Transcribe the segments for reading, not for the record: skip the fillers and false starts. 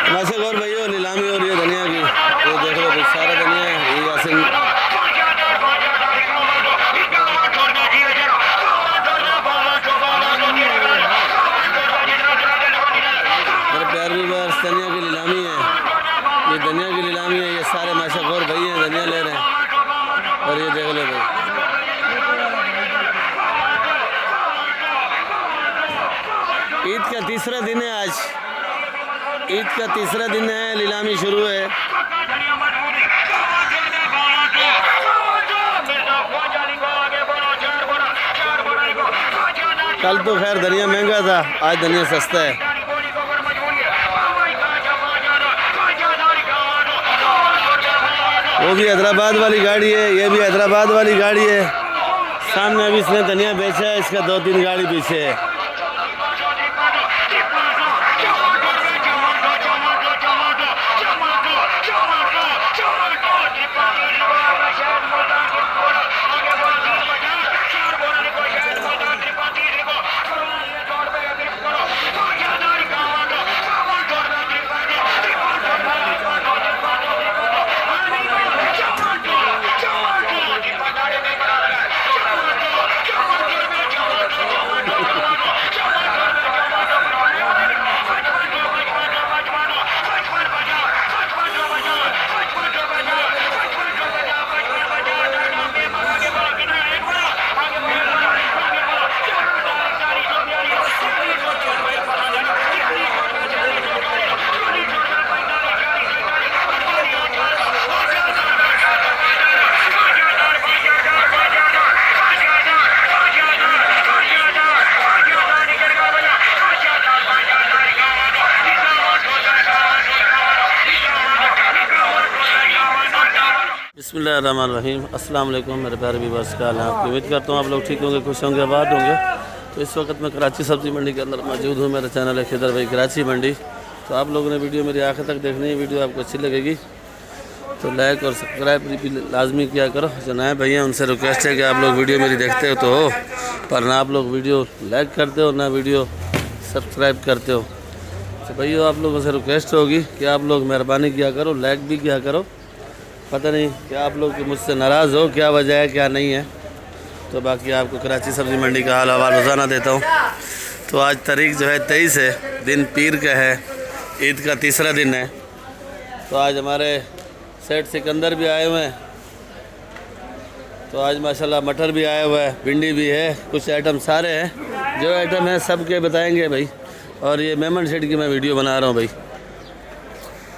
माशा और भाई नीलामी हो रही है धनिया की। ये देख लो भाई सारा धनिया है। ये यासिन मेरे प्यार भी बस धनिया की नीलामी है। ये धनिया की नीलामी है। ये सारे माशा और भाई हैं धनिया ले रहे हैं। और ये देख लो भाई ईद का तीसरा दिन है आज। ईद का तीसरा दिन है, नीलामी शुरू है। कल तो खैर धनिया महंगा था, आज धनिया सस्ता है। वो भी हैदराबाद वाली गाड़ी है, ये भी हैदराबाद वाली गाड़ी है। सामने अभी इसने धनिया बेचा है, इसका 2-3 गाड़ी पीछे है। बिस्मिल्लाहिर्रहमानिर्रहीम। अस्सलाम वालेकुम मेरे प्यारे व्यूअर्स, का हाल है आपकी। उम्मीद करता हूँ आप लोग ठीक होंगे, खुश होंगे, आबाद होंगे। तो इस वक्त मैं कराची सब्ज़ी मंडी के अंदर मौजूद हूँ। मेरा चैनल है खिदर भाई कराची मंडी। तो आप लोगों ने वीडियो मेरी आखिर तक देखनी है। वीडियो आपको अच्छी लगेगी तो लाइक और सब्सक्राइब भी लाजमी किया करो। जो नए भैया उनसे रिक्वेस्ट है कि आप लोग वीडियो मेरी देखते हो तो हो, पर ना आप लोग वीडियो लाइक करते हो ना वीडियो सब्सक्राइब करते हो। तो भैया आप लोगों से रिक्वेस्ट होगी कि आप लोग मेहरबानी किया करो, लाइक भी किया करो। पता नहीं कि आप लोग मुझसे नाराज़ हो, क्या वजह है क्या नहीं है। तो बाकी आपको कराची सब्ज़ी मंडी का हाल हवाल रोज़ाना देता हूँ। तो आज तारीख जो है 23 है, दिन पीर का है, ईद का तीसरा दिन है। तो आज हमारे सेठ सिकंदर भी आए हुए हैं। तो आज माशाल्लाह मटर भी आया हुआ है, भिंडी भी है, कुछ आइटम सारे हैं। जो आइटम है सब के बताएँगे भाई। और ये मेमन सेठ की मैं वीडियो बना रहा हूँ भाई।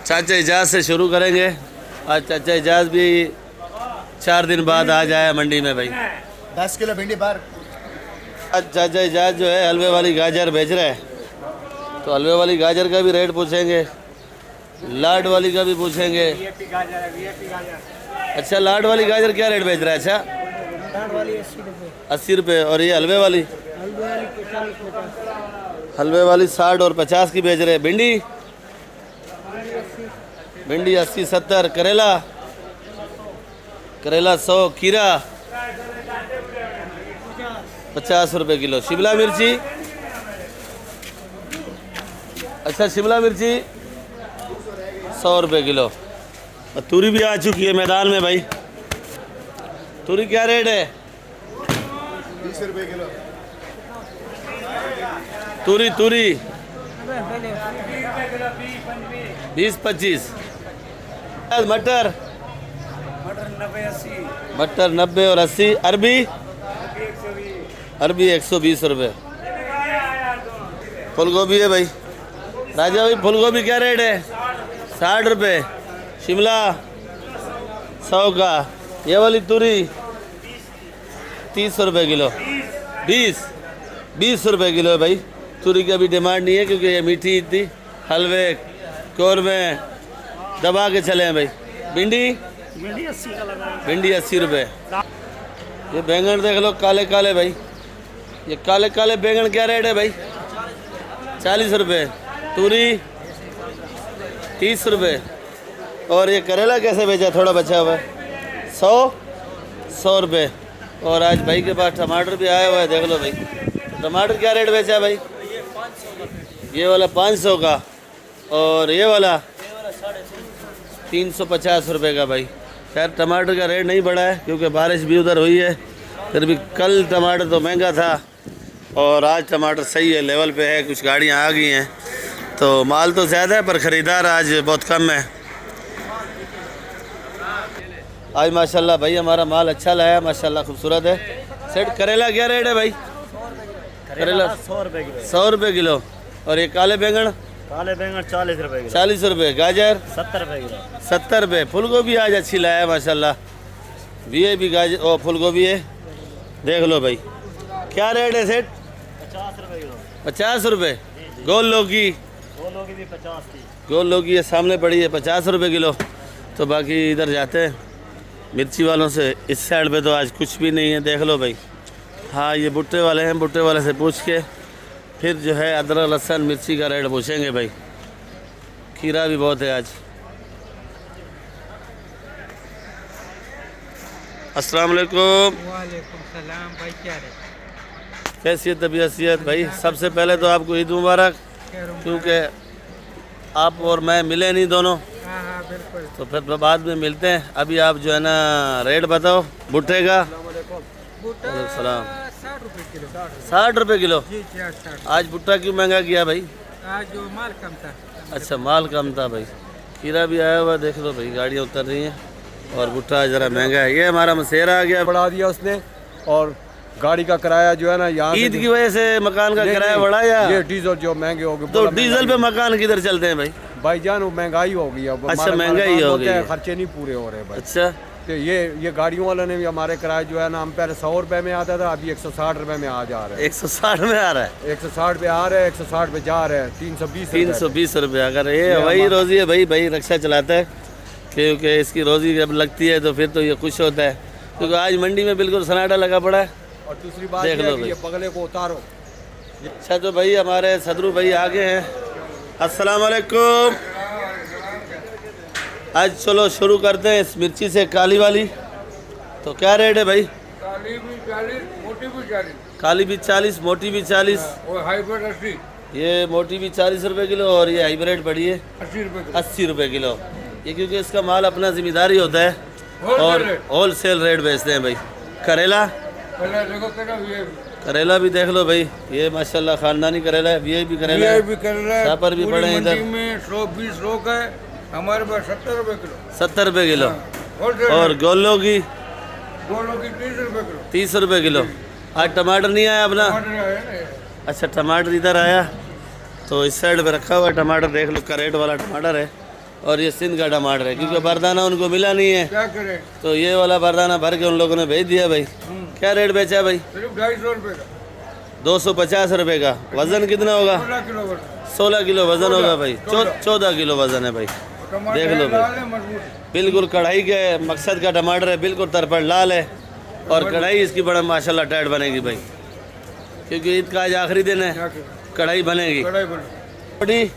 चाचा इजाज़ से शुरू करेंगे। आज चाचा इजाज़ भी 4 दिन बाद आ जाए मंडी में भाई। 10 किलो भिंडी बार। आज चाचा इजाज़ जो है हलवे वाली गाजर बेच रहे हैं। तो हलवे वाली गाजर का भी रेट पूछेंगे, लाड वाली का भी पूछेंगे। अच्छा लाड वाली गाजर क्या रेट बेच रहा है? अच्छा 80 रुपये। और ये हलवे वाली 60 और 50 की बेच रहे हैं। भिंडी 80-70। करेला 100। खीरा 50 रुपये किलो। शिमला मिर्ची, अच्छा शिमला मिर्ची 100 रुपये किलो। और तूरी भी आ चुकी है मैदान में भाई। तूरी क्या रेट है? 20 रुपये किलो। तूरी 20-25। मटर 90 और 80। अरबी 120 रुपये। फूल गोभी है भाई। राजा भाई फूल गोभी क्या रेट है? 60 रुपये। शिमला 100 का। ये वाली तूरी 30 रुपये किलो। 20 रुपये किलो है भाई। तूरी की अभी डिमांड नहीं है क्योंकि ये मीठी थी। हलवे कौरमे दबा के चले हैं भाई। भिंडी 80 रुपये। ये बैंगन देख लो काले काले भाई। ये काले काले बैंगन क्या रेट है भाई? 40 रुपये। तूरी 30 रुपये। और ये करेला कैसे बेचा? थोड़ा बचा हुआ है 100 रुपये। और आज भाई के पास टमाटर भी आया हुआ है, देख लो भाई। टमाटर क्या रेट बेचा भाई? ये वाला 500 का। और ये वाला 350 रुपये का भाई। खैर टमाटर का रेट नहीं बढ़ा है क्योंकि बारिश भी उधर हुई है, फिर भी कल टमाटर तो महंगा था और आज टमाटर सही है, लेवल पे है। कुछ गाड़ियाँ आ गई हैं तो माल तो ज़्यादा है पर ख़रीदार आज बहुत कम है। आज माशाल्लाह भाई हमारा माल अच्छा लाया, माशाल्लाह खूबसूरत है। सेठ करेला क्या रेट है भाई? करेला 100 रुपये किलो। 100 रुपये किलो। और ये काले बैंगन? काले बैंगन 40 रुपये किलो। 40 रुपये। गाजर? 70 रुपये किलो। 70 रुपये। फूल गोभी आज अच्छी लाया है माशाल्लाह। भी गाजर और फूल गोभी है, देख लो भाई। क्या रेट है सेठ? 50 रुपये किलो। 50 रुपये। गोल लौकी? गोल लौकी भी 50 थी। गोल लौकी ये सामने पड़ी है 50 रुपये किलो। तो बाकी इधर जाते हैं मिर्ची वालों से। इस साइड पे तो आज कुछ भी नहीं है, देख लो भाई। हाँ ये भुट्टे वाले हैं, भुट्टे वाले से पूछ के फिर जो है अदरक लहसुन मिर्ची का रेट पूछेंगे भाई। खीरा भी बहुत है आज। अस्सलाम वालेकुम। वालेकुम सलाम भाई, क्या रे? कैसी है तबीयत भाई? सबसे पहले तो आपको ईद मुबारक, क्योंकि आप और मैं मिले नहीं दोनों, हाँ हाँ बिल्कुल। तो फिर बाद में मिलते हैं। अभी आप जो है ना रेट बताओ भुट्टे का। बूटा सलाम। 60 रुपये किलो। 60 रुपये किलो। जी जी 60। आज भुट्टा क्यों महंगा किया भाई? आज जो माल कम था। अच्छा माल कम था भाई। खीरा भी आया हुआ, देख लो भाई, गाड़ियाँ उतर रही हैं और भुट्टा ज़रा महंगा है। ये हमारा मसेरा आ गया, बढ़ा दिया उसने। और गाड़ी का किराया जो है ना यहाँ ईद की वजह से मकान का किराया बढ़ा या? ये डीजल जो महंगे हो गए। तो डीजल पे मकान किधर चलते हैं भाई? भाईजान वो महंगाई हो गई अब। अच्छा, हमारे महंगाई हो गई है। खर्चे नहीं पूरे हो रहे भाई। अच्छा तो ये गाड़ियों वालों ने भी हमारे किराया जो है ना, हम पहले 100 रुपए में आता था, अभी 160 रुपए में आ जा रहा है। 160 में आ रहा है। 160 पे आ रहे हैं, 160 पे जा रहे हैं। 320 रुपये। अगर ये वही रोज़ी है भाई, भाई रिक्शा चलाता है क्योंकि इसकी रोज़ी जब लगती है तो फिर तो ये खुश होता है, क्योंकि आज मंडी में बिल्कुल सन्नाटा लगा पड़ा है। और दूसरी बात देख ये लो है कि भाई। ये बगले को उतारो। अच्छा तो भाई हमारे सदरू भाई आगे हैं। अस्सलाम वालेकुम। आज चलो शुरू करते हैं इस मिर्ची से, काली वाली। तो क्या रेट है भाई? काली भी 40, मोटी भी 40 काली भी 40, मोटी भी 40। और हाइब्रिड 80, ये मोटी भी 40 रुपये किलो और ये हाइब्रिड पड़ी है 80 रुपये किलो। 80 रुपये किलो। ये क्योंकि इसका माल अपना जिम्मेदारी होता है और होल सेल रेट बेचते हैं भाई। करेला? पहले देखो तेरा करेला भी देख लो भाई, ये माशाल्लाह खानदानी करेला है। ये भी करेला है, भी कर रहा है। शापर भी पूरी पड़े हैं मंडी इधर। में 120 लोग है, हमारे पास 70 रुपये किलो। 70 रुपये किलो। होलसेल और गोलों की गोलों की 30 रुपये किलो। 30 रुपये किलो। आज टमाटर नहीं आया अपना? टमाटर है ना ये। अच्छा टमाटर इधर आया, तो इस साइड पे रखा हुआ है टमाटर, देख लो करेट वाला टमाटर है। और ये सिंध का टमाटर है, क्योंकि बरदाना उनको मिला नहीं है क्या करें, तो ये वाला बरदाना भर के उन लोगों ने भेज दिया भाई। क्या रेट बेचा है भाई? सिर्फ 250 रुपये का। 250 रुपये का। वजन कितना होगा? 16 किलो बस। 16 किलो वजन होगा भाई। 14 किलो वजन है भाई। टमाटर देख लो भाई, लाल है, मजबूत। बिल्कुल कढ़ाई के मकसद का टमाटर है, बिल्कुल तरपड़ लाल है। और कढ़ाई इसकी बड़ा माशाल्लाह टाइट बनेगी भाई, क्योंकि ईद का आज आखिरी दिन है, क्या करें, कढ़ाई बनेगी। कढ़ाई बड़ी। मोटी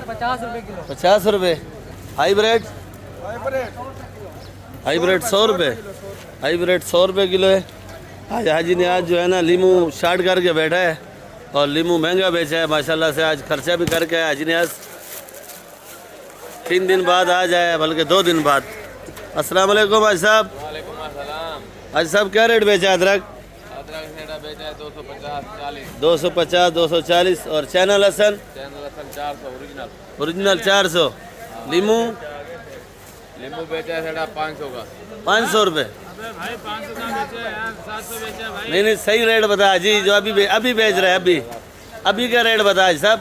50 रुपये किलो। 50 रुपये। हाइब्रिड? हाइब्रिड 100 रुपये। हाइब्रिड 100 रुपये किलो है। आज हाजी ने आज जो है ना लीमू शार्ट करके बैठा है और लीमू महंगा बेचा है माशाल्लाह से। आज खर्चा भी करके आया हाजी ने। आज 3 दिन बाद आ जाए, बल्कि 2 दिन बाद। अस्सलाम वालेकुम हाजी साहब। हाजी साहब क्या रेट बेचा अदरक? अदरक सेड़ा बेचा है 250, 40। 250, 240। और चैनल लहसन? चैनल लहसन 400 ओरिजिनल। ओरिजिनल 400। लीमू? नींबू बेचा है सेड़ा 500 का। 500 रुपये। नहीं नहीं सही रेट बता जी, जो अभी बेच रहे हैं। अभी क्या रेट बता हाजी साहब?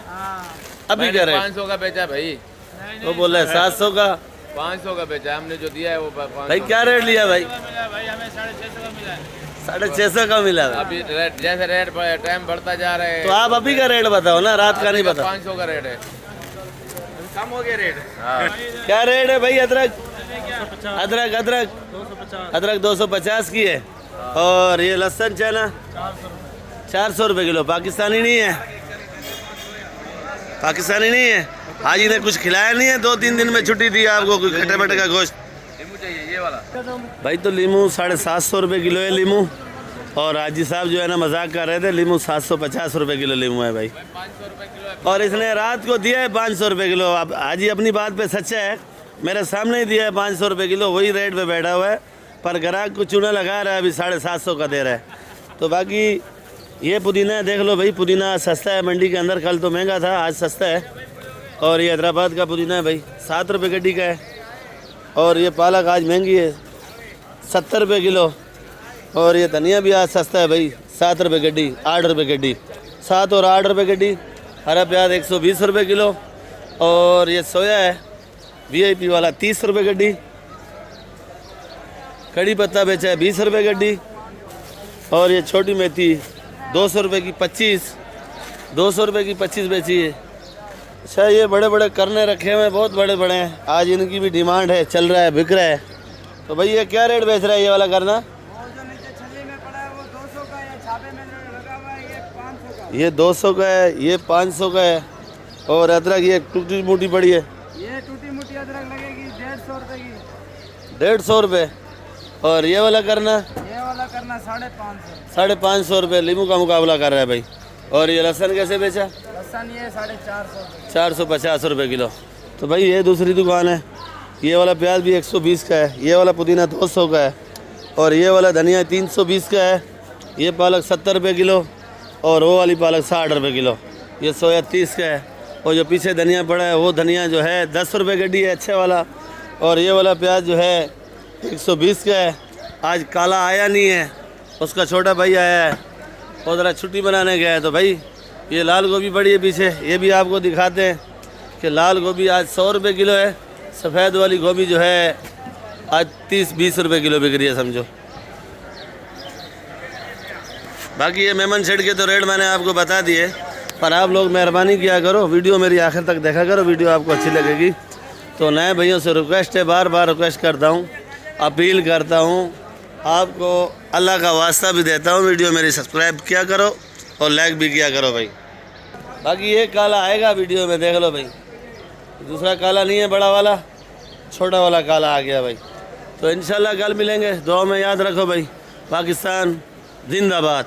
अभी क्या रेट? 500 का बेचा है भाई। वो बोल रहे 700 का। 500 का बेचा है हमने, जो दिया है वो 500। भाई क्या रेट लिया भाई? 650 का मिला। अभी रेट जैसे रेट टाइम बढ़ता जा रहा है तो आप अभी का रेट बताओ ना, रात का नहीं बता। 500 का रेट है। कम हो गया रेट। हाँ क्या रेट है भाई अदरक? अदरक 250 की है। और ये लहसुन चना 400 रुपये किलो। पाकिस्तानी नहीं है? पाकिस्तानी नहीं है। हाजी ने कुछ खिलाया नहीं है? 2-3 दिन में छुट्टी दी आपको, कोई खट्टे मट्टे का गोश्त? नींबू चाहिए ये वाला। भाई तो लीमू 750 रुपये किलो है लीमू। और हाजी साहब जो है ना मजाक कर रहे थे, लीमू 750 रुपये किलो लीमू है भाई, 500 रुपए किलो है। और इसने रात को दिया है 500 रुपये किलो। अब हाजी अपनी बात पे सच्चा है, मेरे सामने ही दिया है 500 रुपये किलो, वही रेट पे बैठा हुआ है, पर ग्राहक को चूना लगा रहा है, अभी 750 का दे रहा है। तो बाकी ये पुदीना देख लो भाई, पुदीना सस्ता है मंडी के अंदर, कल तो महंगा था, आज सस्ता है। और ये हैदराबाद का पुदीना है भाई, 7 रुपये गड्डी का है। और ये पालक आज महंगी है, 70 रुपये किलो। और ये धनिया भी आज सस्ता है भाई, 7 रुपये गड्डी, 8 रुपये गड्डी, 7 और 8 रुपये गड्डी। हरा प्याज 120 रुपये किलो। और ये सोया है VIP वाला 30 रुपये गड्डी। कड़ी पत्ता बेचा है 20 रुपये गड्डी। और ये छोटी मेथी 200 रुपये की 25, 200 रुपये की 25 बेची है। अच्छा, ये बड़े बड़े करने रखे हुए हैं, बहुत बड़े बड़े हैं, आज इनकी भी डिमांड है, चल रहा है, बिक रहा है। तो भाई ये क्या रेट बेच रहा है ये वाला करना? ये 200 का है, ये 500 का है। और अदरक ये टूटी मोटी पड़ी है, ये टूटी मोटी अदरक लगेगी 150 रुपए की। 150 रुपये। और ये वाला करना? ये वाला करना 550। 550 रुपये लीमू का मुकाबला कर रहा है भाई। और ये लहसुन कैसे बेचा? लहसुन ये 450। 450 रुपये किलो। तो भाई ये दूसरी दुकान है। ये वाला प्याज भी 120 का है, ये वाला पुदीना 200 का है, और ये वाला धनिया 320 का है। ये पालक 70 रुपये किलो, और वो वाली पालक 60 रुपये किलो। ये सोया 30 का है, और जो पीछे धनिया पड़ा है वो धनिया जो है 10 रुपये गड्डी है, अच्छे वाला। और ये वाला प्याज जो है 120 का है। आज काला आया नहीं है, उसका छोटा भाई आया है, वो ज़रा छुट्टी बनाने गया है। तो भाई ये लाल गोभी पड़ी है पीछे, ये भी आपको दिखाते हैं कि लाल गोभी आज 100 रुपये किलो है। सफ़ेद वाली गोभी जो है आज 30-20 रुपये किलो बिक रही है समझो। बाकी ये मेमन शेड के तो रेट मैंने आपको बता दिए, पर आप लोग मेहरबानी किया करो, वीडियो मेरी आखिर तक देखा करो, वीडियो आपको अच्छी लगेगी। तो नए भैयों से रिक्वेस्ट है, बार बार रिक्वेस्ट करता हूँ, अपील करता हूँ आपको, अल्लाह का वास्ता भी देता हूँ, वीडियो मेरी सब्सक्राइब किया करो और लाइक भी किया करो भाई। बाकी ये काला आएगा वीडियो में, देख लो भाई, दूसरा काला नहीं है, बड़ा वाला, छोटा वाला काला आ गया भाई। तो इंशाल्लाह कल मिलेंगे, दुआ में याद रखो भाई। पाकिस्तान जिंदाबाद।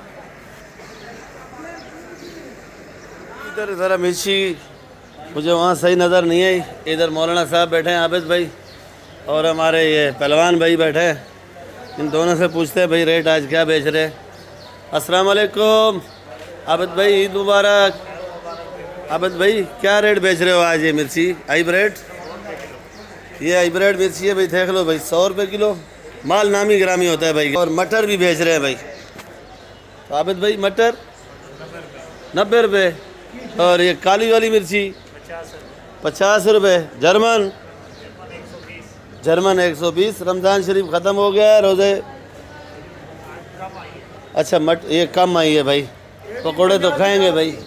इधर ज़रा मिर्ची मुझे वहाँ सही नज़र नहीं आई। इधर मौलाना साहब बैठे हैं, आबिद भाई, और हमारे ये पहलवान भाई बैठे हैं, इन दोनों से पूछते हैं भाई रेट आज क्या बेच रहे हैं। अस्सलाम वालेकुम आबिद भाई, ईद मुबारक। आबिद भाई क्या रेट बेच रहे हो आज ये मिर्ची हाइब्रिड? ये हाइब्रिड मिर्ची है भाई, देख लो भाई, 100 रुपये किलो, माल नामी ग्रामी होता है भाई। और मटर भी बेच रहे हैं भाई। तो आबिद भाई मटर 90 रुपये, और ये काली वाली मिर्ची 50 रुपये। जर्मन 120। रमज़ान शरीफ ख़त्म हो गया है, रोज़े अच्छा ये कम आई है भाई, पकोड़े तो खाएंगे भाई।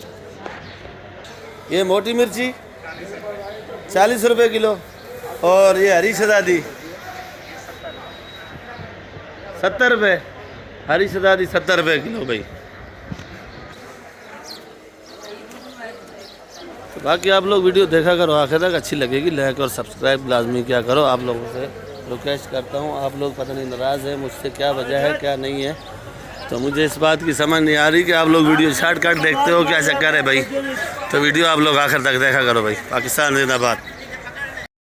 ये मोटी मिर्ची 40 रुपये किलो, और ये हरी शहज़ादी 70 रुपये, हरी शहज़ादी 70 रुपये किलो भाई। बाकी आप लोग वीडियो देखा करो आखिर तक, अच्छी लगेगी, लाइक और सब्सक्राइब लाजमी क्या करो। आप लोगों से रिक्वेस्ट करता हूँ, आप लोग पता नहीं नाराज़ है मुझसे, क्या वजह है क्या नहीं है, तो मुझे इस बात की समझ नहीं आ रही कि आप लोग वीडियो शॉर्टकट देखते हो, क्या चक्कर है भाई। तो वीडियो आप लोग आखिर तक देखा करो भाई। पाकिस्तान जिंदाबाद।